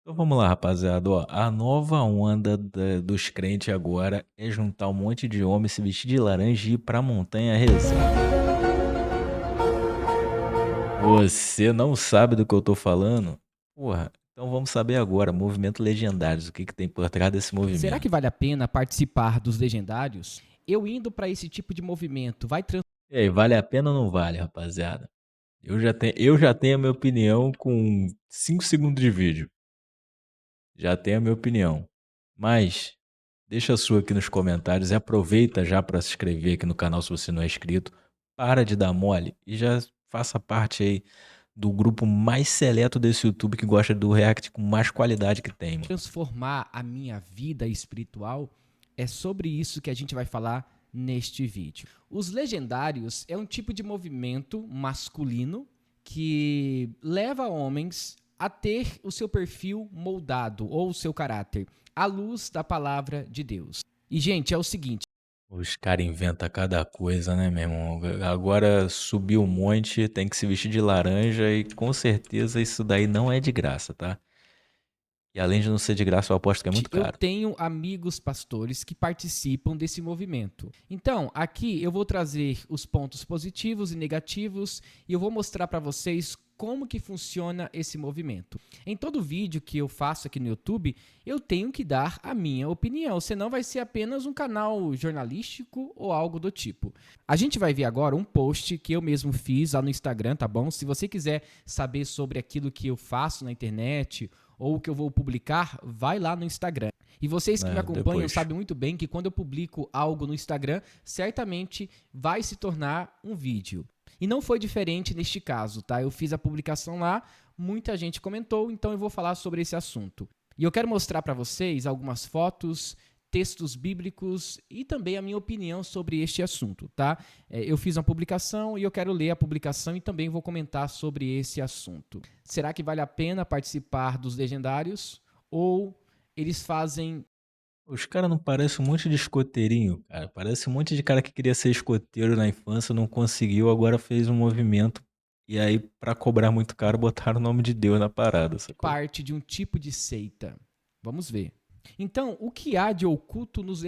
Então vamos lá, rapaziada. Ó, a nova onda dos crentes agora é juntar um monte de homem, se vestir de laranja e ir pra montanha rezar. Você não sabe do que eu tô falando? Porra, então vamos saber agora. Movimento Legendários. O que que tem por trás desse Será que movimento? vale a pena participar dos legendários? Eu indo para esse tipo de movimento vai E aí, vale a pena ou não vale, rapaziada? Eu já tenho a minha opinião com 5 segundos de vídeo. Já tenho a minha opinião. Mas deixa a sua aqui nos comentários e aproveita já para se inscrever aqui no canal se você não é inscrito. Para de dar mole e já faça parte aí do grupo mais seleto desse YouTube que gosta do React com mais qualidade que tem, mano. transformar a minha vida espiritual? É sobre isso que a gente vai falar neste vídeo. Os legendários é um tipo de movimento masculino que leva homens a ter o seu perfil moldado ou o seu caráter à luz da palavra de Deus. E, gente, é o seguinte: Os caras inventam cada coisa, né, meu irmão? Agora subiu um monte, tem que se vestir de laranja e com certeza isso daí não é de graça, tá? E além de não ser de graça, eu aposto que é muito eu caro. tenho amigos pastores que participam desse movimento. Então, aqui eu vou trazer os pontos positivos e negativos e eu vou mostrar para vocês como que funciona esse movimento. Em todo vídeo que eu faço aqui no YouTube, eu tenho que dar a minha opinião, senão vai ser apenas um canal jornalístico ou algo do tipo. A gente vai ver agora um post que eu mesmo fiz lá no Instagram, tá bom? Se você quiser saber sobre aquilo que eu faço na internet ou o que eu vou publicar, vai lá no Instagram. E vocês que me Né, acompanham depois. sabem muito bem que quando eu publico algo no Instagram, certamente vai se tornar um vídeo. E não foi diferente neste caso, tá? Eu fiz a publicação lá, muita gente comentou, então eu vou falar sobre esse assunto. E eu quero mostrar para vocês algumas fotos, textos bíblicos e também a minha opinião sobre este assunto, tá? Eu fiz uma publicação e eu quero ler a publicação e também vou comentar sobre esse assunto. Será que vale a pena participar dos legendários ou eles fazem... Os caras não parecem um monte de escoteirinho, cara. Parece um monte de cara que queria ser escoteiro na infância, não conseguiu, agora fez um movimento. E aí, pra cobrar muito caro, botaram o nome de Deus na parada, sacou? parte de um tipo de seita? Vamos ver. Então, o que há de oculto nos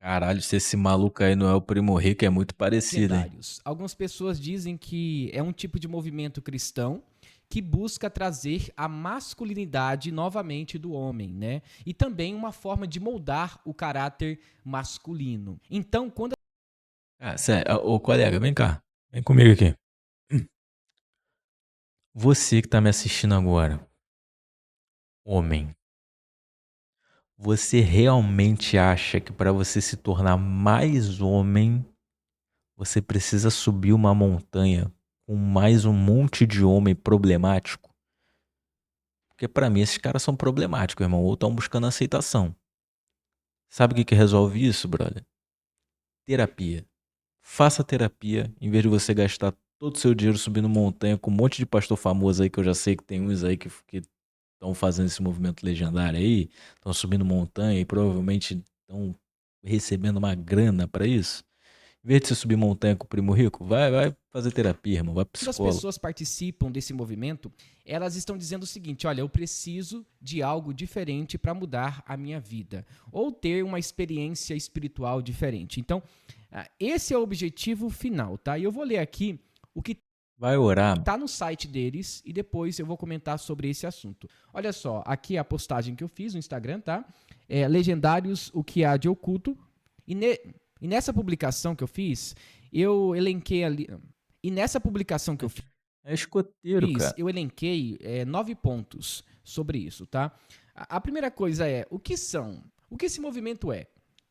Caralho, se esse maluco aí não é o Primo Rico, é muito parecido, hein? legendários? Algumas pessoas dizem que é um tipo de movimento cristão que busca trazer a masculinidade novamente do homem, né? E também uma forma de moldar o caráter masculino. Então, quando Ah, sério, ô colega, vem cá. Vem comigo aqui. Você que tá me assistindo agora, homem, você realmente acha que pra você se tornar mais homem, você precisa subir uma montanha com mais um monte de homem problemático? Porque pra mim esses caras são problemáticos, irmão, ou estão buscando aceitação. Sabe o que que resolve isso, brother? Terapia. Faça terapia, em vez de você gastar todo o seu dinheiro subindo montanha com um monte de pastor famoso aí, que eu já sei que tem uns aí que estão fazendo esse movimento legendário aí, estão subindo montanha e provavelmente estão recebendo uma grana pra isso. Em vez de você subir montanha com o primo rico, vai fazer terapia, irmão, vai pro as psicólogo. pessoas participam desse movimento, elas estão dizendo o seguinte: olha, eu preciso de algo diferente para mudar a minha vida, ou ter uma experiência espiritual diferente. Então, esse é o objetivo final, tá? E eu vou ler aqui o que Vai orar. está no site deles e depois eu vou comentar sobre esse assunto. Olha só, aqui é a postagem que eu fiz no Instagram, tá? Legendários, o que há de oculto. E, e nessa publicação que eu fiz, eu elenquei ali. E nessa publicação que eu É escoteiro, fiz, cara. eu elenquei 9 pontos sobre isso, tá? A primeira coisa é, o que são? O que esse movimento é?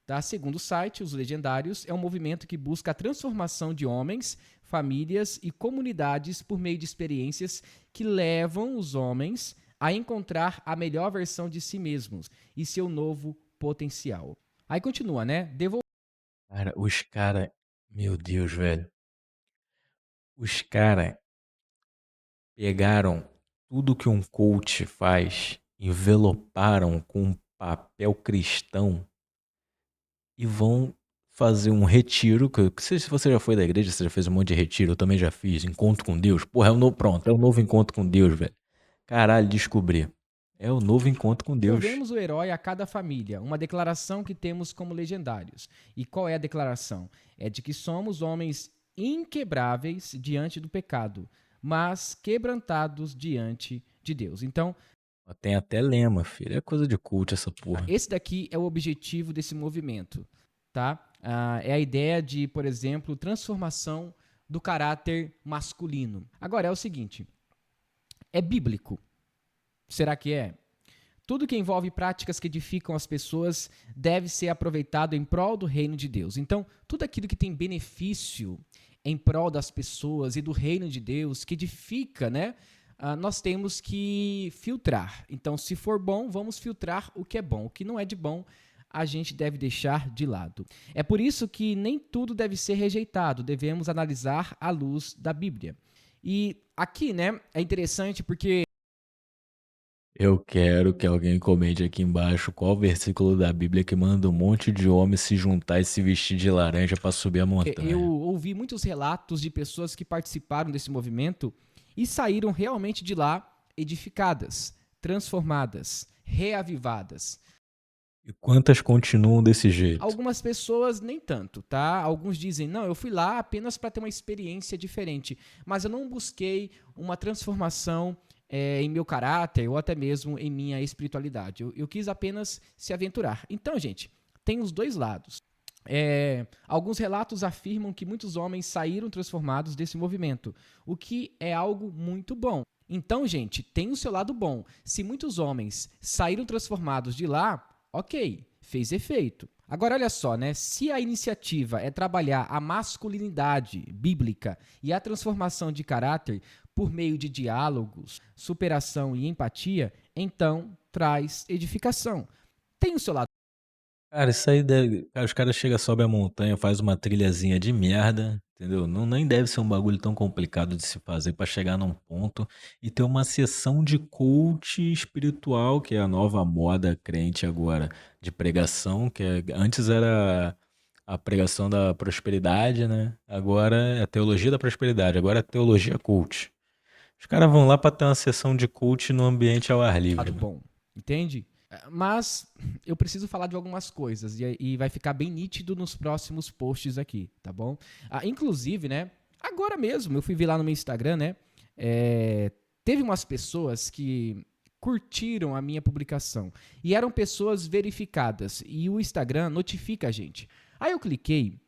Tá? Segundo o site, os Legendários é um movimento que busca a transformação de homens, famílias e comunidades por meio de experiências que levam os homens a encontrar a melhor versão de si mesmos e seu novo potencial. Aí continua, né? Cara, os cara, meu Deus, velho. Os cara pegaram tudo que um coach faz, enveloparam com um papel cristão e vão fazer um retiro. Se você já foi da igreja, você já fez um monte de retiro, eu também já fiz. Encontro com Deus. Porra, pronto, é o novo encontro com Deus, velho. Caralho, descobri. É o novo encontro com Deus. Provemos o herói a cada família, uma declaração que temos como legendários. E qual é a declaração? É de que somos homens inquebráveis diante do pecado, mas quebrantados diante de Deus. Então, Tem até lema, filho. É coisa de culto essa porra. esse daqui é o objetivo desse movimento, tá? É a ideia de, por exemplo, transformação do caráter masculino. Agora, é o seguinte, é bíblico? Será que é? Tudo que envolve práticas que edificam as pessoas deve ser aproveitado em prol do reino de Deus. Então, tudo aquilo que tem benefício em prol das pessoas e do reino de Deus, que edifica, né? Nós temos que filtrar. Então, se for bom, vamos filtrar o que é bom. O que não é de bom, a gente deve deixar de lado. É por isso que nem tudo deve ser rejeitado. Devemos analisar à luz da Bíblia. E aqui, né, é interessante porque Eu quero que alguém comente aqui embaixo qual versículo da Bíblia que manda um monte de homens se juntar e se vestir de laranja pra subir a eu montanha. ouvi muitos relatos de pessoas que participaram desse movimento e saíram realmente de lá edificadas, transformadas, reavivadas. E quantas continuam desse jeito? Algumas pessoas nem tanto, tá? Alguns dizem, não, eu fui lá apenas para ter uma experiência diferente, mas eu não busquei uma transformação em meu caráter ou até mesmo em minha espiritualidade. Eu quis apenas se aventurar. Então, gente, tem os dois lados. Alguns relatos afirmam que muitos homens saíram transformados desse movimento, o que é algo muito bom. Então, gente, tem o seu lado bom. Se muitos homens saíram transformados de lá, ok, fez efeito. Agora, olha só, né? Se a iniciativa é trabalhar a masculinidade bíblica e a transformação de caráter por meio de diálogos, superação e empatia, então traz edificação. Tem o seu lado. Cara, isso aí deve. Cara, os caras chegam, sobe a montanha, faz uma trilhazinha de merda, entendeu? Não, nem deve ser um bagulho tão complicado de se fazer pra chegar num ponto e ter uma sessão de coach espiritual, que é a nova moda crente agora de pregação, antes era a pregação da prosperidade, né? Agora é a teologia da prosperidade, agora é teologia coach. Os caras vão lá pra ter uma sessão de coach no ambiente ao ar livre, Lado mano. bom, entende? Mas eu preciso falar de algumas coisas e vai ficar bem nítido nos próximos posts aqui, tá bom? Inclusive, né? Agora mesmo, eu fui ver lá no meu Instagram, né? Teve umas pessoas que curtiram a minha publicação e eram pessoas verificadas e o Instagram notifica a gente. Aí eu cliquei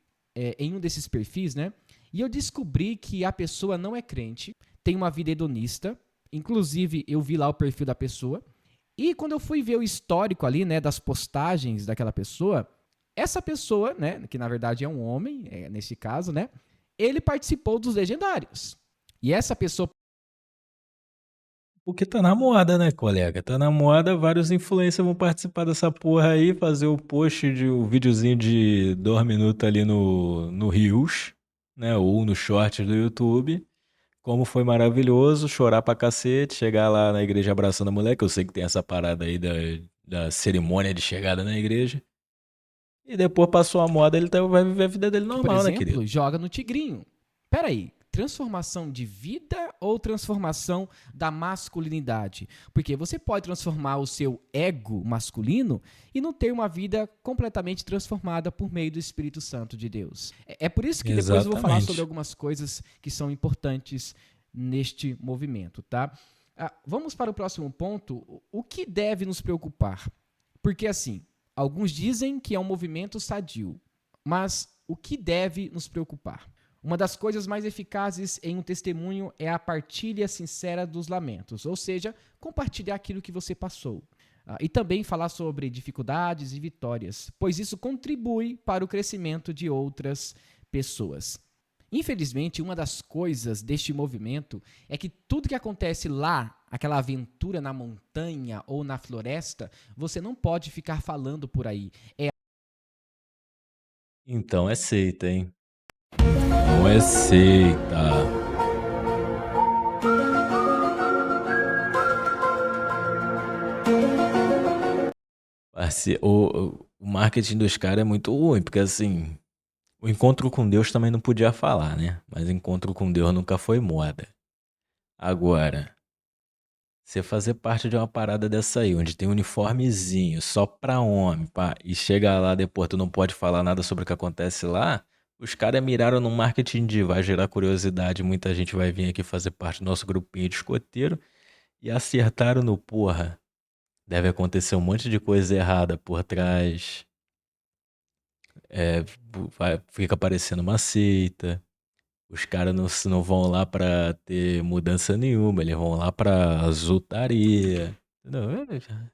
em um desses perfis, né? E eu descobri que a pessoa não é crente, tem uma vida hedonista. Inclusive, eu vi lá o perfil da pessoa. E quando eu fui ver o histórico ali, né, das postagens daquela pessoa, essa pessoa, né, que na verdade é um homem, nesse caso, né, ele participou dos legendários. E essa pessoa. Porque tá na moda, né, colega? Tá na moda, vários influencers vão participar dessa porra aí, fazer o post de um videozinho de 2 minutos ali no Reels, né? Ou no Shorts do YouTube. Como foi maravilhoso, chorar pra cacete, chegar lá na igreja abraçando a mulher, que eu sei que tem essa parada aí da cerimônia de chegada na igreja. E depois passou a moda, vai viver a vida dele Por normal, né, querido? exemplo, joga no tigrinho. Peraí, transformação de vida ou transformação da masculinidade? Porque você pode transformar o seu ego masculino e não ter uma vida completamente transformada por meio do Espírito Santo de Deus. É por isso que depois eu vou falar sobre Exatamente. algumas coisas que são importantes neste movimento, tá? Vamos para o próximo ponto. O que deve nos preocupar? Porque assim, alguns dizem que é um movimento sadio, mas o que deve nos preocupar? Uma das coisas mais eficazes em um testemunho é a partilha sincera dos lamentos, ou seja, compartilhar aquilo que você passou. E também falar sobre dificuldades e vitórias, pois isso contribui para o crescimento de outras pessoas. Infelizmente, uma das coisas deste movimento é que tudo que acontece lá, aquela aventura na montanha ou na floresta, você não pode ficar falando por aí. Então é seita, hein? Não é seita. O marketing dos caras é muito ruim, porque assim, o encontro com Deus também não podia falar, né? Mas encontro com Deus nunca foi moda. Agora, Você fazer parte de uma parada dessa aí, onde tem um uniformezinho só pra homem, pá, e chega lá depois, tu não pode falar nada sobre o que acontece lá, os caras miraram no marketing de vai gerar curiosidade, muita gente vai vir aqui fazer parte do nosso grupinho de escoteiro, e acertaram no porra. Deve acontecer um monte de coisa errada por trás, fica parecendo uma seita. Os caras não vão lá pra ter mudança nenhuma, eles vão lá pra zutaria. Entendeu?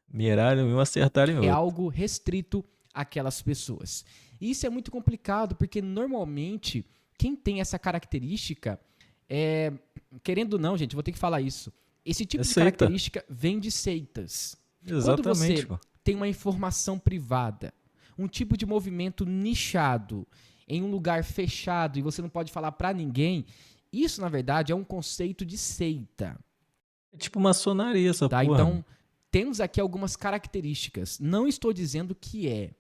Miraram em um, acertaram em É outro. algo restrito àquelas pessoas. E isso é muito complicado, porque normalmente quem tem essa característica é. Querendo ou não, gente, vou ter que falar isso. Esse É tipo de seita. característica vem de seitas. Quando Exatamente, você pô. tem uma informação privada, um tipo de movimento nichado, em um lugar fechado e você não pode falar pra ninguém, isso na verdade é um conceito de seita. É tipo maçonaria essa Tá? porra, mano. Então, temos aqui algumas características. Não estou dizendo que é,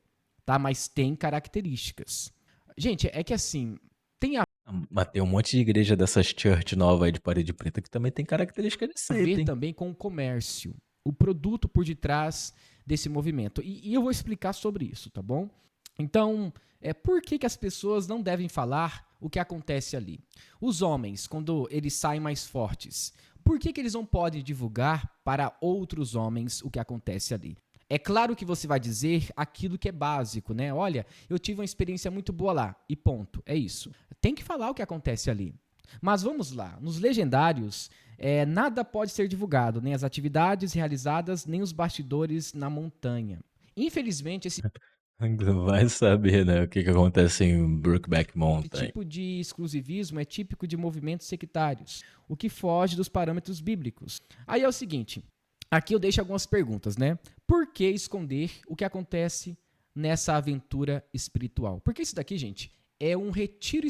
tá? Mas tem características. Gente, é que assim, tem a Mas tem um monte de igreja dessas church nova aí de parede preta que também tem característica de ver seita, hein? também com o comércio, o produto por detrás desse movimento. E eu vou explicar sobre isso, tá bom? Então, por que as pessoas não devem falar o que acontece ali? Os homens, quando eles saem mais fortes, por que eles não podem divulgar para outros homens o que acontece ali? É claro que você vai dizer aquilo que é básico, né? Olha, eu tive uma experiência muito boa lá, e ponto. É isso. Tem que falar o que acontece ali. Mas vamos lá, nos legendários, nada pode ser divulgado, nem as atividades realizadas, nem os bastidores na montanha. Infelizmente, esse Vai saber, né, o que que acontece em Brookback Mountain. tipo de exclusivismo é típico de movimentos sectários, o que foge dos parâmetros bíblicos. Aí é o seguinte, aqui eu deixo algumas perguntas, né? Por que esconder o que acontece nessa aventura espiritual? Porque isso daqui, gente, é um retiro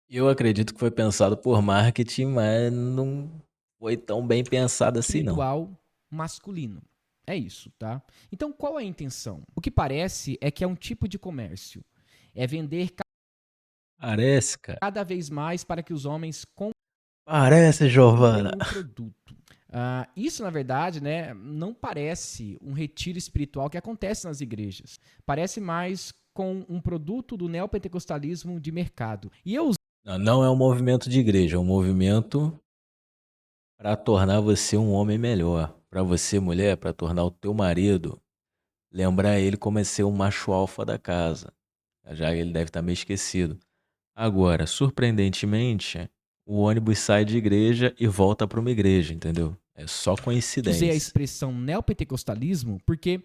Eu acredito que foi pensado por marketing, mas não foi tão bem pensado assim, não. espiritual masculino. É isso, tá? Então, qual é a intenção? O que parece é que é um tipo de comércio. É vender Parece, cara. cada vez mais para que os homens Parece, Giovana. comprem o produto. Isso, na verdade, né, não parece um retiro espiritual que acontece nas igrejas. Parece mais com um produto do neopentecostalismo de mercado. E eu Não é um movimento de igreja, é um movimento para tornar você um homem melhor. Para você, mulher, para tornar o teu marido, lembrar ele como é ser o macho alfa da casa. Já ele deve estar meio esquecido. Agora, surpreendentemente, o ônibus sai de igreja e volta para uma igreja, entendeu? É só usei a coincidência. expressão neopentecostalismo porque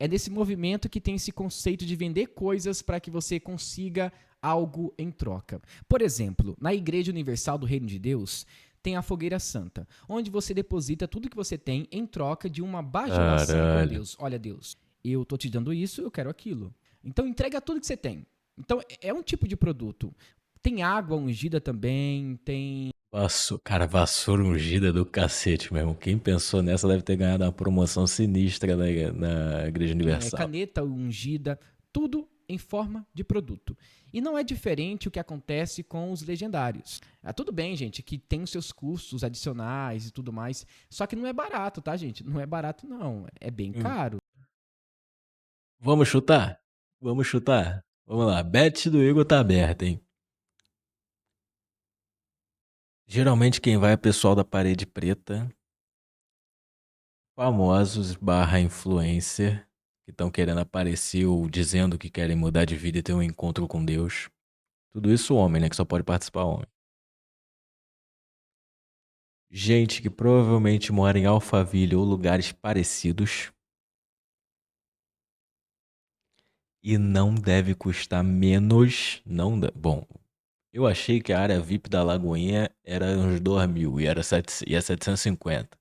é nesse movimento que tem esse conceito de vender coisas para que você consiga algo em troca. Por exemplo, na Igreja Universal do Reino de Deus, tem a Fogueira Santa, onde você deposita tudo que você tem em troca de uma bajulação com Caralho. Deus. Olha, Deus, eu tô te dando isso, eu quero aquilo. Então entrega tudo que você tem. Então é um tipo de produto. Tem água ungida também, tem Cara, vassoura ungida do cacete mesmo. Quem pensou nessa deve ter ganhado uma promoção sinistra na Igreja Universal. caneta ungida, tudo em forma de produto. E não é diferente o que acontece com os legendários. Tudo bem, gente, que tem os seus custos adicionais e tudo mais, só que não é barato, tá, gente? Não é barato, não. É bem Hum. caro. Vamos chutar? Vamos chutar? Vamos lá. Bet do Igor tá aberta, hein? Geralmente quem vai é pessoal da parede preta, famosos barra influencer, que estão querendo aparecer ou dizendo que querem mudar de vida e ter um encontro com Deus. Tudo isso homem, né? Que só pode participar homem. Gente que provavelmente mora em Alphaville ou lugares parecidos. E não deve custar menos. Não, bom, eu achei que a área VIP da Lagoinha era uns 2.000 e era 750.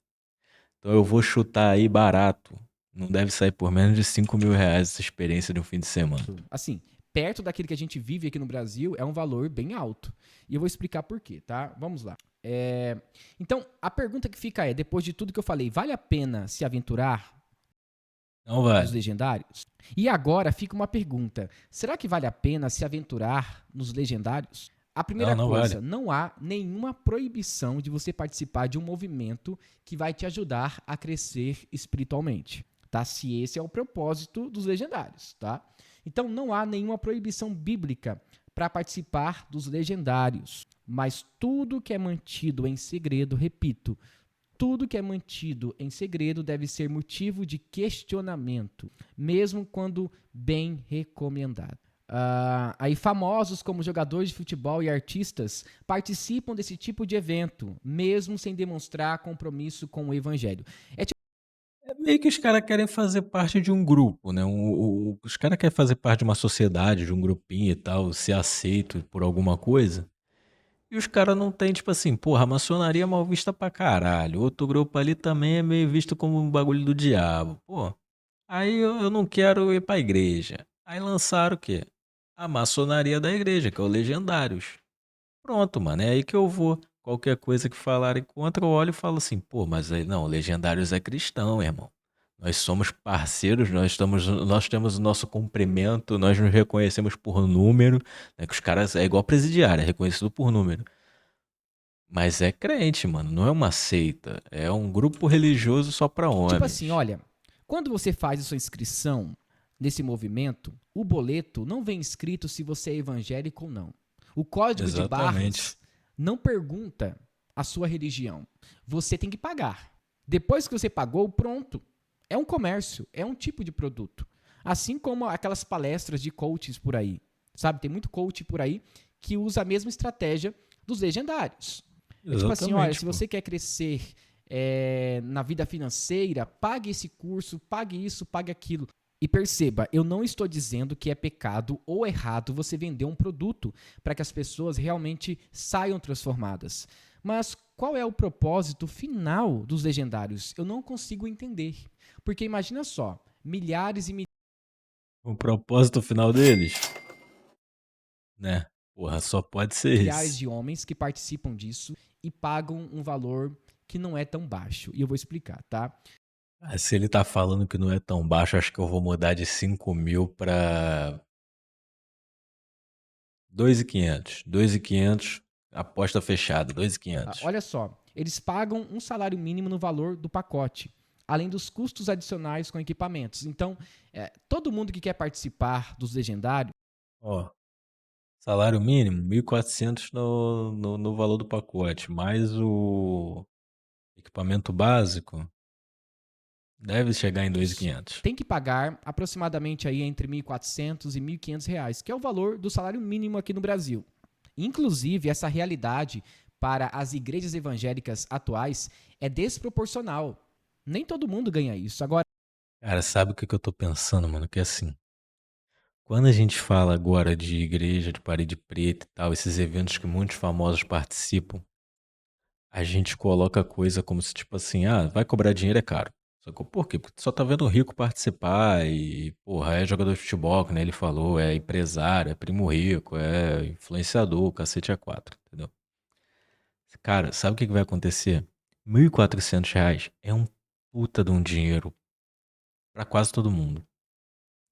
Então eu vou chutar aí barato. Não deve sair por menos de 5.000 reais essa experiência de um fim de semana. Assim, perto daquilo que a gente vive aqui no Brasil, é um valor bem alto. E eu vou explicar por quê, tá? Vamos lá. Então, a pergunta que fica é, depois de tudo que eu falei, vale a pena se aventurar Não nos vale. legendários? E agora fica uma pergunta: será que vale a pena se aventurar nos legendários? A primeira Não, não vale. coisa, não há nenhuma proibição de você participar de um movimento que vai te ajudar a crescer espiritualmente, tá? Se esse é o propósito dos legendários, tá? Então não há nenhuma proibição bíblica para participar dos legendários, mas tudo que é mantido em segredo, repito, tudo que é mantido em segredo deve ser motivo de questionamento, mesmo quando bem recomendado. Aí famosos como jogadores de futebol e artistas participam desse tipo de evento, mesmo sem demonstrar compromisso com o evangelho. É tipo, É meio que os caras querem fazer parte de um grupo, né? Os caras querem fazer parte de uma sociedade, de um grupinho e tal, ser aceito por alguma coisa. E os caras não tem, tipo assim, porra, a maçonaria é mal vista pra caralho. Outro grupo ali também é meio visto como um bagulho do diabo. Pô, aí eu não quero ir pra igreja. Aí lançaram o quê? A maçonaria da igreja, que é o Legendários. Pronto, mano, é aí que eu vou. Qualquer coisa que falarem contra, eu olho e falo assim, pô, mas aí não, Legendários é cristão, irmão. Nós somos parceiros, nós temos o nosso cumprimento, nós nos reconhecemos por número, né? Que os caras é igual presidiário, é reconhecido por número. Mas é crente, mano, não é uma seita, é um grupo religioso só pra tipo assim, homens. olha, quando você faz a sua inscrição nesse movimento, o boleto não vem escrito se você é evangélico ou não. O código de Exatamente. barras não pergunta a sua religião. Você tem que pagar. Depois que você pagou, pronto. É um comércio, é um tipo de produto. Assim como aquelas palestras de coaches por aí. Sabe, tem muito coach por aí que usa a mesma estratégia dos legendários. É tipo assim, olha, Exatamente, se pô. você quer crescer na vida financeira, pague esse curso, pague isso, pague aquilo. E perceba, eu não estou dizendo que é pecado ou errado você vender um produto para que as pessoas realmente saiam transformadas. Mas qual é o propósito final dos legendários? Eu não consigo entender. Porque imagina só, milhares e O propósito final deles, né? Porra, só pode ser milhares esse. de homens que participam disso e pagam um valor que não é tão baixo. E eu vou explicar, tá? Ah, se ele tá falando que não é tão baixo, acho que eu vou mudar de 5.000 pra 2.500. 2.500, aposta fechada, 2.500. Olha só, eles pagam um salário mínimo no valor do pacote, além dos custos adicionais com equipamentos. Então, todo mundo que quer participar dos legendários, Ó, salário mínimo, 1.400 no valor do pacote, mais o equipamento básico, deve chegar em 2.500. tem que pagar aproximadamente aí entre 1.400 e 1.500 reais, que é o valor do salário mínimo aqui no Brasil. Inclusive, essa realidade para as igrejas evangélicas atuais é desproporcional. Nem todo mundo ganha isso. Agora, Cara, sabe o que eu tô pensando, mano? Que assim, quando a gente fala agora de igreja, de parede preta e tal, esses eventos que muitos famosos participam, a gente coloca a coisa como se, tipo assim, ah, vai cobrar dinheiro é caro. Só que por quê? Porque tu só tá vendo o rico participar e, porra, é jogador de futebol, que nem ele falou, é empresário, é primo rico, é influenciador, cacete a quatro, entendeu? Cara, sabe o que que vai acontecer? R$ 1.400 é um puta de um dinheiro pra quase todo mundo.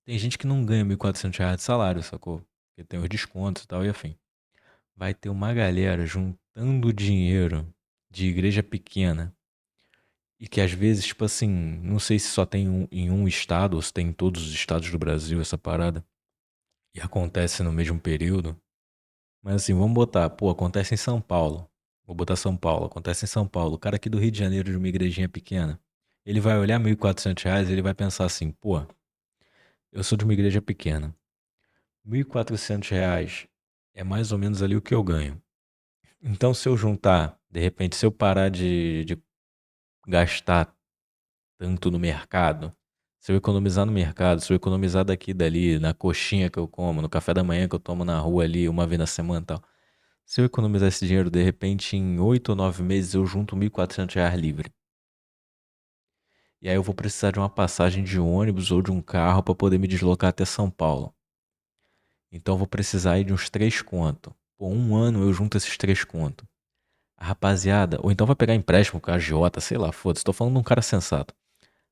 Tem gente que não ganha R$ 1.400 de salário, sacou? Porque tem os descontos e tal e afim. Vai ter uma galera juntando dinheiro de igreja pequena e que às vezes, tipo assim, não sei se só tem em um estado ou se tem em todos os estados do Brasil essa parada e acontece no mesmo período. Mas assim, vamos botar, pô, acontece em São Paulo. Vou botar São Paulo, acontece em São Paulo. O cara aqui do Rio de Janeiro, de uma igrejinha pequena, ele vai olhar R$ 1.400 e ele vai pensar assim, pô, eu sou de uma igreja pequena. R$ 1.400 é mais ou menos ali o que eu ganho. Então, se eu juntar, de repente, se eu parar de gastar tanto no mercado, se eu economizar no mercado, se eu economizar daqui e dali, na coxinha que eu como, no café da manhã que eu tomo na rua ali uma vez na semana e tal, se eu economizar esse dinheiro, de repente, em 8 ou 9 meses, eu junto R$ 1.400 livre. E aí eu vou precisar de uma passagem de ônibus ou de um carro para poder me deslocar até São Paulo. Então eu vou precisar aí de uns 3 conto. Por um ano eu junto esses 3 conto. A rapaziada, ou então vai pegar empréstimo com a agiota, sei lá, foda-se, tô falando de um cara sensato.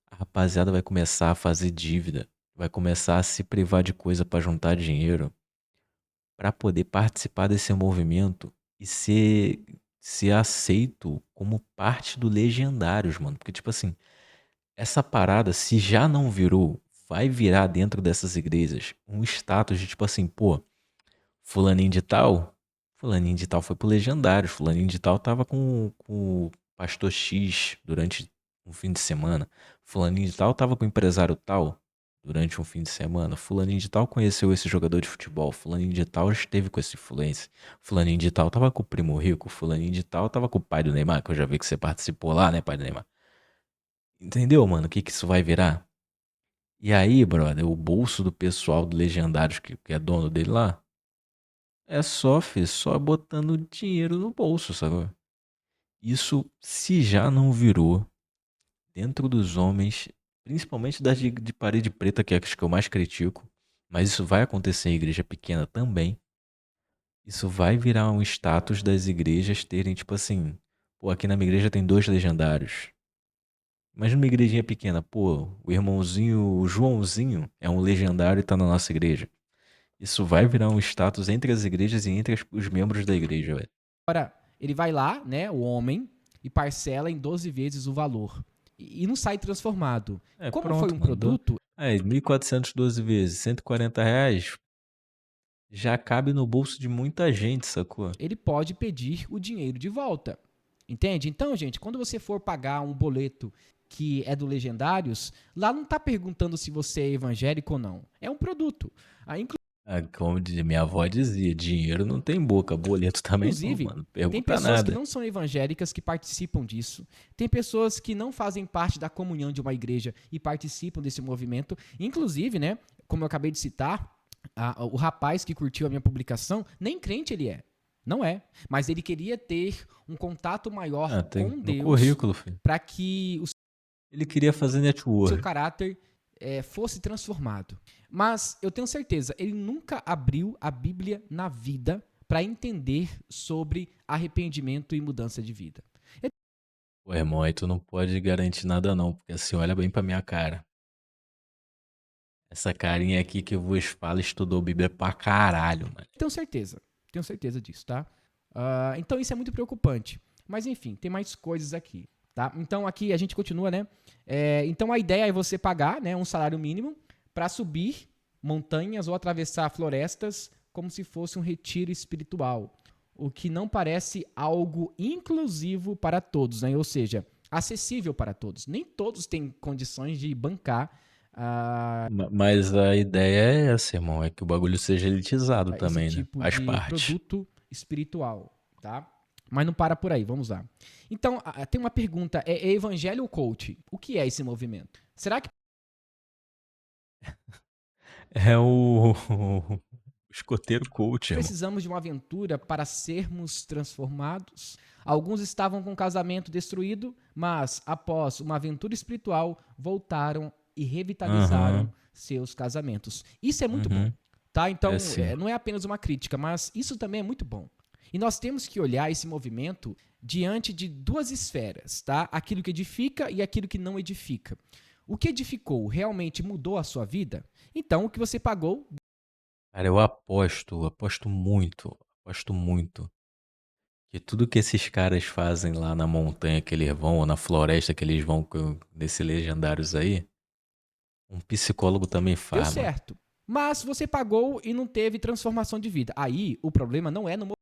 A rapaziada vai começar a fazer dívida, vai começar a se privar de coisa pra juntar dinheiro. para poder participar desse movimento e ser aceito como parte do Legendários, mano. Porque, tipo assim, essa parada, se já não virou, vai virar dentro dessas igrejas um status de tipo assim, pô, fulaninho de tal, fulaninho de tal foi pro Legendários, fulaninho de tal tava com o Pastor X durante um fim de semana, fulaninho de tal tava com o empresário tal durante um fim de semana, fulaninho de tal conheceu esse jogador de futebol, fulaninho de tal esteve com esse influencer, fulaninho de tal tava com o Primo Rico, fulaninho de tal tava com o pai do Neymar, que eu já vi que você participou lá, né, pai do Neymar. Entendeu, mano, o que que isso vai virar? E aí, brother, o bolso do pessoal do Legendários, que é dono dele lá, é só, fi, só botando dinheiro no bolso, sabe? Isso se já não virou dentro dos homens, principalmente das de parede preta, que é as que eu mais critico, mas isso vai acontecer em igreja pequena também. Isso vai virar um status das igrejas terem, tipo assim, pô, aqui na minha igreja tem 2 legendários. Mas numa igrejinha pequena, pô, o irmãozinho, o Joãozinho, é um legendário e tá na nossa igreja. Isso vai virar um status entre as igrejas e entre os membros da igreja, velho. Agora, ele vai lá, né, o homem, e parcela em 12 vezes o valor. E não sai transformado. É, Como foi pronto, um mano. produto, Aí, 1.412 vezes, R$ 140, já cabe no bolso de muita gente, sacou? ele pode pedir o dinheiro de volta. Entende? Então, gente, quando você for pagar um boleto que é do Legendários, lá não está perguntando se você é evangélico ou não. É um produto. Ah, Ah, como minha avó dizia, dinheiro não tem boca, boleto também não, inclusive, mano. tem Pergunta pessoas que nada. não são evangélicas que participam disso. Tem pessoas que não fazem parte da comunhão de uma igreja e participam desse movimento. Inclusive, né, como eu acabei de citar, o rapaz que curtiu a minha publicação, nem crente ele é. Não é. Mas ele queria ter um contato maior Ah, tem com no Deus currículo, filho. para que o Ele queria fazer seu network. caráter fosse transformado. Mas eu tenho certeza, ele nunca abriu a Bíblia na vida para entender sobre arrependimento e mudança de vida. Pô, irmão, aí tu não pode garantir nada não, porque assim, olha bem pra minha cara. Essa carinha aqui que vos fala estudou Bíblia pra caralho, mano. Tenho certeza disso, tá? Então isso é muito preocupante. Mas enfim, tem mais coisas aqui, tá? Então aqui a gente continua, né? Então a ideia é você pagar, né, um salário mínimo para subir montanhas ou atravessar florestas como se fosse um retiro espiritual, o que não parece algo inclusivo para todos, né? Ou seja, acessível para todos. Nem todos têm condições de bancar Mas a ideia é essa, irmão, é que o bagulho seja elitizado esse também, né? tipo Faz de parte. produto espiritual, tá? Mas não para por aí, vamos lá. Então, tem uma pergunta, é evangelho ou coach? O que é esse movimento? Será que É o escoteiro coach, irmão. precisamos de uma aventura para sermos transformados? Alguns estavam com o casamento destruído, mas após uma aventura espiritual, voltaram e revitalizaram Aham, seus casamentos. Isso é muito bom, uhum, tá? é Então, sim. não é apenas uma crítica, mas isso também é muito bom. E nós temos que olhar esse movimento diante de duas esferas, tá? Aquilo que edifica e aquilo que não edifica. O que edificou realmente mudou a sua vida? Então, o que você pagou Cara, eu aposto muito que tudo que esses caras fazem lá na montanha que eles vão, ou na floresta que eles vão desses legendários aí, um psicólogo também deu faz, mano. certo. Mas você pagou e não teve transformação de vida. Aí o problema não é no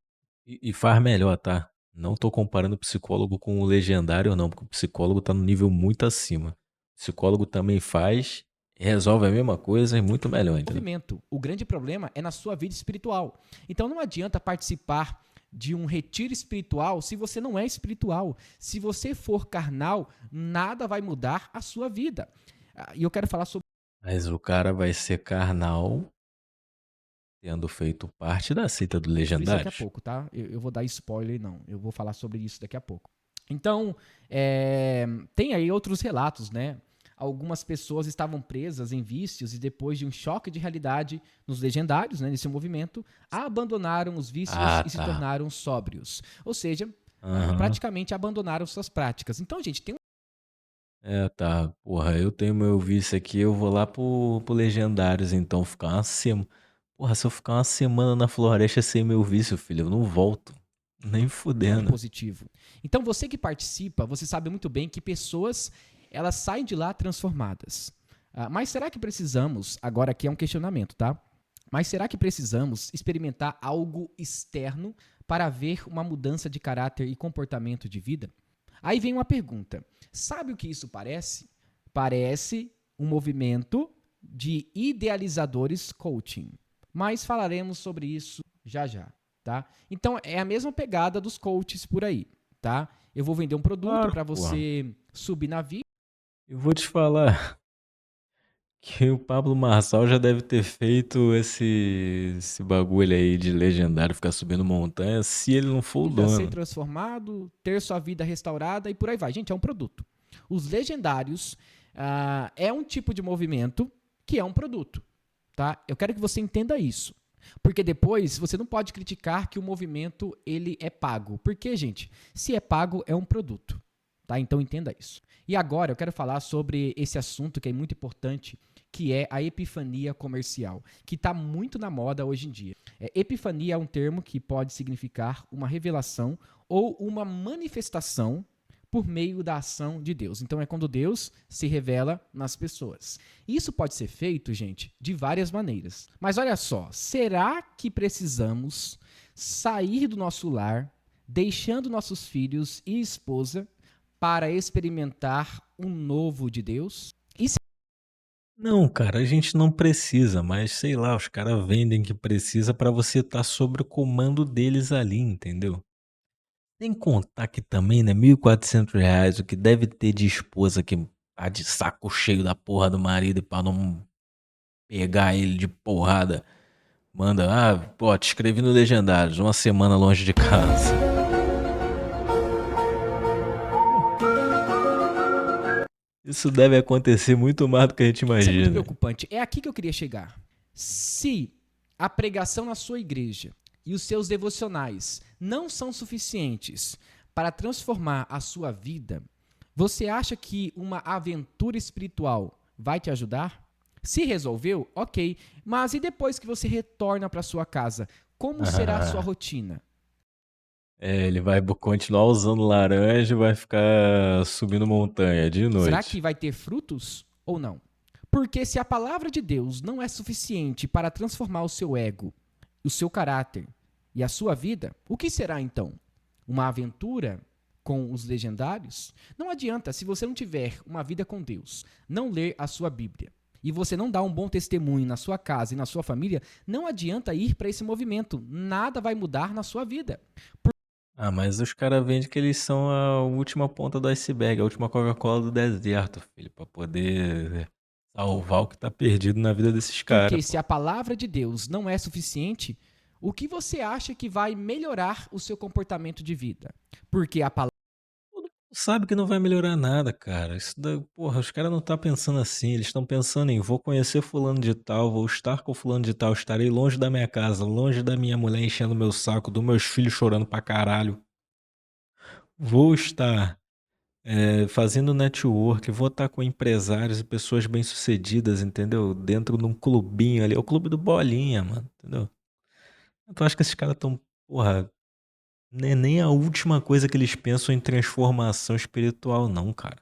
E faz melhor, tá? Não tô comparando o psicólogo com o legendário, não, porque o psicólogo tá no nível muito acima. O psicólogo também faz, resolve a mesma coisa e muito melhor, entendeu? movimento. O grande problema é na sua vida espiritual. Então não adianta participar de um retiro espiritual se você não é espiritual. Se você for carnal, nada vai mudar a sua vida. E eu quero falar sobre Mas o cara vai ser carnal tendo feito parte da seita do isso daqui a Legendários. pouco, tá? Eu vou dar spoiler, não. Eu vou falar sobre isso daqui a pouco. Então, tem aí outros relatos, né? Algumas pessoas estavam presas em vícios e depois de um choque de realidade nos legendários, né, nesse movimento, abandonaram os vícios Ah, e se tá. tornaram sóbrios. Ou seja, Aham. praticamente abandonaram suas práticas. Então, gente, tem É, tá. Porra, eu tenho meu vício aqui, eu vou lá pro Legendários, então ficar uma semana. Porra, se eu ficar uma semana na floresta sem meu vício, filho, eu não volto. Nem Ponto fudendo. positivo. Então, você que participa, você sabe muito bem que pessoas, elas saem de lá transformadas. Mas será que precisamos, agora aqui é um questionamento, tá? Mas será que precisamos experimentar algo externo para ver uma mudança de caráter e comportamento de vida? Aí vem uma pergunta. Sabe o que isso parece? Parece um movimento de idealizadores coaching. Mas falaremos sobre isso já já, tá? Então é a mesma pegada dos coaches por aí, tá? Eu vou vender um produto Claro, para porra. você subir na vida. Eu vou te falar que o Pablo Marçal já deve ter feito esse bagulho aí de legendário ficar subindo montanha, se ele não for o Ser dono. transformado, ter sua vida restaurada e por aí vai. Gente, é um produto. Os legendários é um tipo de movimento que é um produto, tá? Eu quero que você entenda isso. Porque depois você não pode criticar que o movimento ele é pago. Porque, gente, se é pago, é um produto. Tá? Então entenda isso. E agora eu quero falar sobre esse assunto que é muito importante, que é a epifania comercial, que está muito na moda hoje em dia. Epifania é um termo que pode significar uma revelação ou uma manifestação por meio da ação de Deus. Então é quando Deus se revela nas pessoas. Isso pode ser feito, gente, de várias maneiras. Mas olha só, será que precisamos sair do nosso lar, deixando nossos filhos e esposa para experimentar um novo de Deus? Não, cara, a gente não precisa, mas sei lá, os caras vendem que precisa pra você estar sob o comando deles ali, entendeu? Sem contar que também, né, R$ 1.400, o que deve ter de esposa que tá de saco cheio da porra do marido e pra não pegar ele de porrada, manda, pô, te escrevi no Legendários, uma semana longe de casa. Isso deve acontecer muito mais do que a gente Isso é muito imagina. preocupante. É aqui que eu queria chegar. Se a pregação na sua igreja e os seus devocionais não são suficientes para transformar a sua vida, você acha que uma aventura espiritual vai te ajudar? Se resolveu, ok. Mas e depois que você retorna para sua casa, como será a sua rotina? É, ele vai continuar usando laranja e vai ficar subindo montanha de Será noite. que vai ter frutos ou não? Porque se a palavra de Deus não é suficiente para transformar o seu ego, o seu caráter e a sua vida, o que será então? Uma aventura com os legendários? Não adianta, se você não tiver uma vida com Deus, não ler a sua Bíblia e você não dá um bom testemunho na sua casa e na sua família, não adianta ir para esse movimento. Nada vai mudar na sua vida. Ah, mas os caras vendem que eles são a última ponta do iceberg, a última Coca-Cola do deserto, filho, pra poder salvar o que tá perdido na vida desses caras, Porque se pô. a palavra de Deus não é suficiente, o que você acha que vai melhorar o seu comportamento de vida? Porque a palavra. Sabe que não vai melhorar nada, cara. Porra, os caras não tá pensando assim, eles estão pensando em vou conhecer fulano de tal, vou estar com fulano de tal, estarei longe da minha casa, longe da minha mulher enchendo meu saco, dos meus filhos chorando pra caralho. Vou estar fazendo network, vou estar com empresários e pessoas bem-sucedidas, entendeu? Dentro de um clubinho ali, é o clube do Bolinha, mano, entendeu? Eu acho que esses caras tão, porra, não é nem a última coisa que eles pensam em transformação espiritual, não, cara.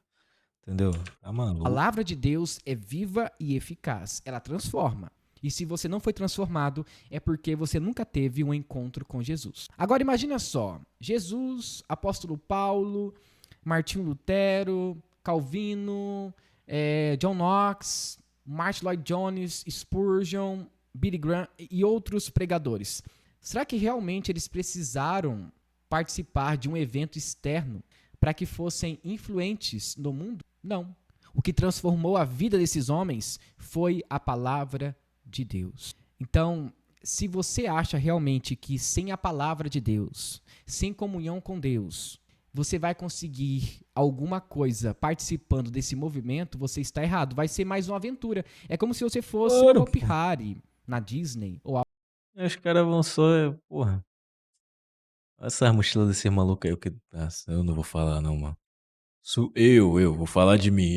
Entendeu? Tá A maluco. palavra de Deus é viva e eficaz. Ela transforma. E se você não foi transformado, é porque você nunca teve um encontro com Jesus. Agora imagina só: Jesus, apóstolo Paulo, Martinho Lutero, Calvino, John Knox, Martin Lloyd Jones, Spurgeon, Billy Graham e outros pregadores. Será que realmente eles precisaram participar de um evento externo para que fossem influentes no mundo? Não. O que transformou a vida desses homens foi a palavra de Deus. Então, se você acha realmente que sem a palavra de Deus, sem comunhão com Deus, você vai conseguir alguma coisa participando desse movimento, você está errado. Vai ser mais uma aventura. É como se você fosse no Claro, Hopi pô. Hari, na Disney, ou Os caras vão só, porra. Essas mochilas desse maluco aí, o que. Nossa, eu não vou falar, não, mano. Vou falar de mim,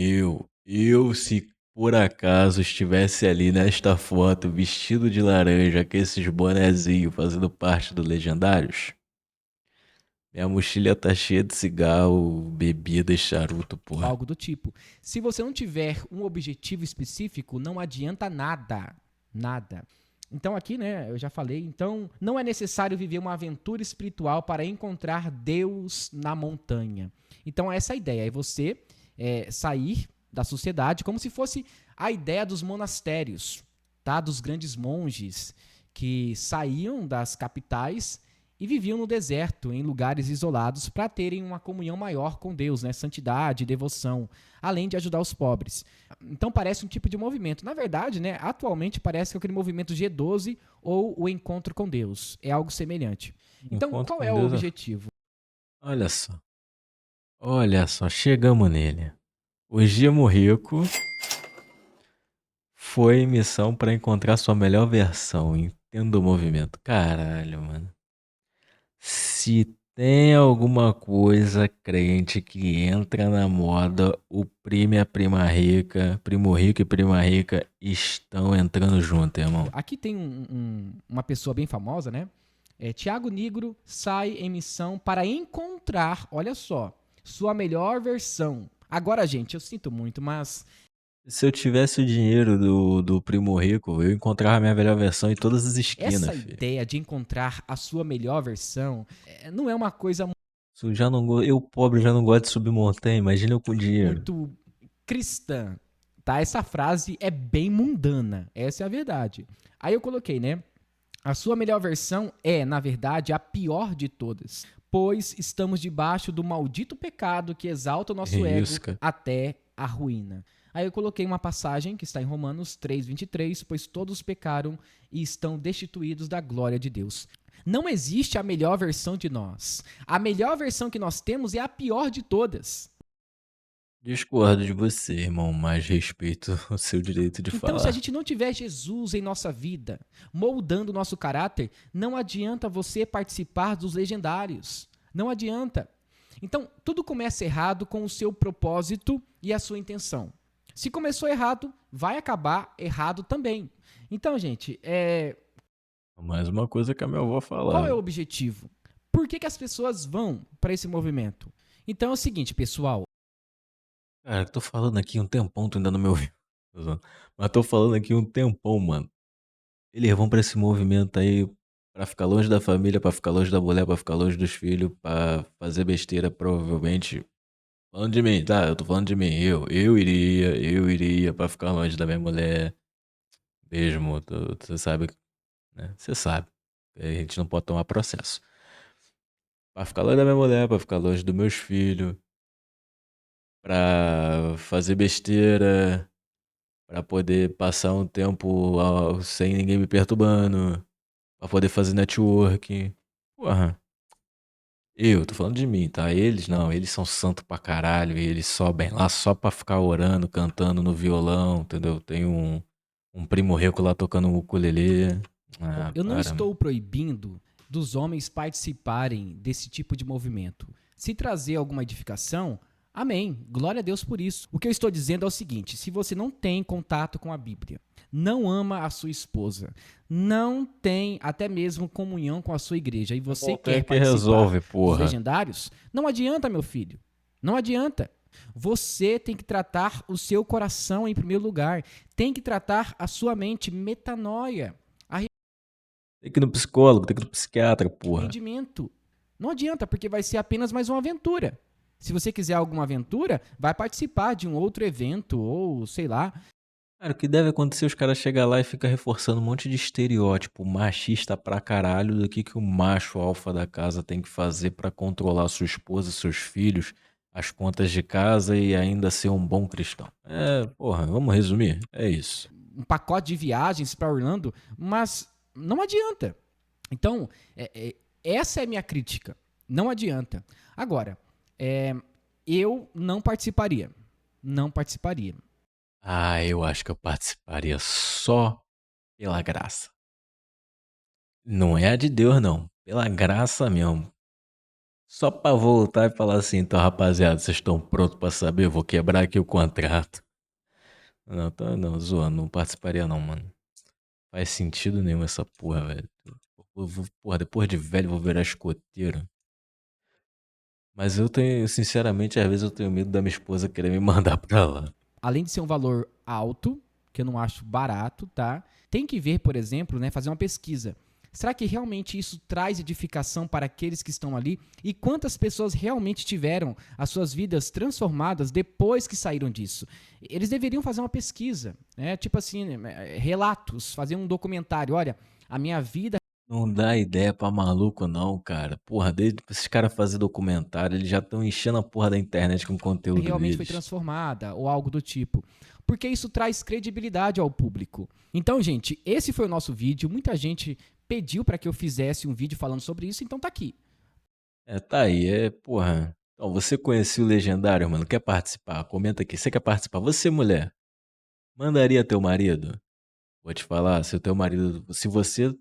eu. Se por acaso estivesse ali nesta foto vestido de laranja com esses bonezinhos fazendo parte do Legendários, minha mochila tá cheia de cigarro, bebida e charuto, porra. Algo do tipo. Se você não tiver um objetivo específico, não adianta nada. Nada. Então aqui, né, eu já falei, então não é necessário viver uma aventura espiritual para encontrar Deus na montanha. Então essa é a ideia, é você sair da sociedade como se fosse a ideia dos monastérios, tá? Dos grandes monges que saíam das capitais e viviam no deserto, em lugares isolados, para terem uma comunhão maior com Deus, né? Santidade, devoção, além de ajudar os pobres. Então parece um tipo de movimento. Na verdade, né, atualmente parece que é aquele movimento G12 ou o encontro com Deus. É algo semelhante. Então, Encontro qual com é o Deus. objetivo? Olha só. Olha só, chegamos nele. O Gimo Rico foi em missão pra encontrar sua melhor versão. Entenda o movimento. Caralho, mano. Se tem alguma coisa crente que entra na moda, o primo e a primo rico e prima rica estão entrando junto, irmão. Aqui tem uma pessoa bem famosa, né? Tiago Nigro sai em missão para encontrar, olha só, sua melhor versão. Agora, gente, eu sinto muito, mas Se eu tivesse o dinheiro do primo rico, eu encontrava a minha melhor versão em todas as essa esquinas, filho. ideia de encontrar a sua melhor versão não é uma coisa Eu já não, eu, pobre, já não gosto de subir montanha, imagina eu com dinheiro. muito cristã, tá? Essa frase é bem mundana, essa é a verdade. Aí eu coloquei, né? A sua melhor versão é, na verdade, a pior de todas, pois estamos debaixo do maldito pecado que exalta o nosso ego Isso, cara. até a ruína. Aí eu coloquei uma passagem que está em Romanos 3:23, pois todos pecaram e estão destituídos da glória de Deus. Não existe a melhor versão de nós. A melhor versão que nós temos é a pior de todas. Discordo de você, irmão, mas respeito o seu direito de Então, se a falar. gente não tiver Jesus em nossa vida, moldando o nosso caráter, não adianta você participar dos legendários. Não adianta. Então, tudo começa errado com o seu propósito e a sua intenção. Se começou errado, vai acabar errado também. Então, gente, Mais uma coisa que a minha avó qual é falava. o objetivo? Por que as pessoas vão para esse movimento? Então é o seguinte, pessoal. Cara, tô falando aqui um tempão, tu ainda não me ouviu. Tô zoando. Mas tô falando aqui um tempão, mano. Eles vão pra esse movimento aí pra ficar longe da família, pra ficar longe da mulher, pra ficar longe dos filhos, pra fazer besteira, provavelmente. Falando de mim, tá? Eu tô falando de mim. Eu iria pra ficar longe da minha mulher mesmo. Você sabe, né? Você sabe. A gente não pode tomar processo. Pra ficar longe da minha mulher, pra ficar longe dos meus filhos, pra fazer besteira, pra poder passar um tempo sem ninguém me perturbando, pra poder fazer network. Porra. Eu, tô falando de mim, tá? Eles não, eles são santo pra caralho, e eles sobem lá só pra ficar orando, cantando no violão, entendeu? Tem um primo rico lá tocando um ukulele. Bom, Ah, eu não para, mano. estou proibindo dos homens participarem desse tipo de movimento. Se trazer alguma edificação, amém. Glória a Deus por isso. O que eu estou dizendo é o seguinte: se você não tem contato com a Bíblia, não ama a sua esposa, não tem até mesmo comunhão com a sua igreja e você Volta aí quer que participar resolve, dos porra. legendários, não adianta, meu filho. Não adianta. Você tem que tratar o seu coração em primeiro lugar. Tem que tratar a sua mente, metanoia. Tem que ir no psicólogo, tem que ir no psiquiatra, porra. Arrependimento. Não adianta, porque vai ser apenas mais uma aventura. Se você quiser alguma aventura, vai participar de um outro evento ou sei lá. Cara, o que deve acontecer, os caras chegam lá e ficam reforçando um monte de estereótipo machista pra caralho do que o macho alfa da casa tem que fazer pra controlar sua esposa, seus filhos, as contas de casa e ainda ser um bom cristão. É, porra, vamos resumir? É isso. Um pacote de viagens para Orlando, mas não adianta. Então, essa é a minha crítica. Não adianta. Agora, eu não participaria. Não participaria. Ah, eu acho que eu participaria só pela graça. Não é a de Deus, não. Pela graça mesmo. Só pra voltar e falar assim, então, rapaziada, vocês estão prontos pra saber? Eu vou quebrar aqui o contrato. Não, não, zoando, não participaria não, mano. Faz sentido nenhum essa porra, velho. Porra, depois de velho eu vou virar escoteiro. Mas eu tenho, sinceramente, às vezes eu tenho medo da minha esposa querer me mandar pra lá. Além de ser um valor alto, que eu não acho barato, tá? Tem que ver, por exemplo, né, fazer uma pesquisa. Será que realmente isso traz edificação para aqueles que estão ali? E quantas pessoas realmente tiveram as suas vidas transformadas depois que saíram disso? Eles deveriam fazer uma pesquisa, né? Tipo assim, relatos, fazer um documentário. Olha, a minha vida Não dá ideia pra maluco não, cara. Porra, desde que esses caras fazem documentário, eles já estão enchendo a porra da internet com o conteúdo realmente foi deles. transformada ou algo do tipo. Porque isso traz credibilidade ao público. Então, gente, esse foi o nosso vídeo. Muita gente pediu para que eu fizesse um vídeo falando sobre isso, então tá aqui. É, tá aí, porra. Então, você conhecia o Legendário, mano? Quer participar? Comenta aqui. Você quer participar? Você, mulher, mandaria teu marido? Vou te falar, se o teu marido, se você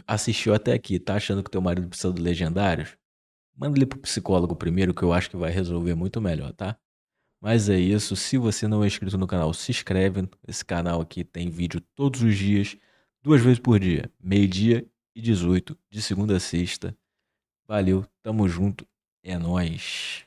assistiu até aqui, tá achando que teu marido precisa do Legendários, manda ele pro psicólogo primeiro, que eu acho que vai resolver muito melhor, tá? Mas é isso, se você não é inscrito no canal, se inscreve. Esse canal aqui tem vídeo todos os dias, 2 vezes por dia, meio-dia e 18, de segunda a sexta. Valeu, tamo junto, é nóis.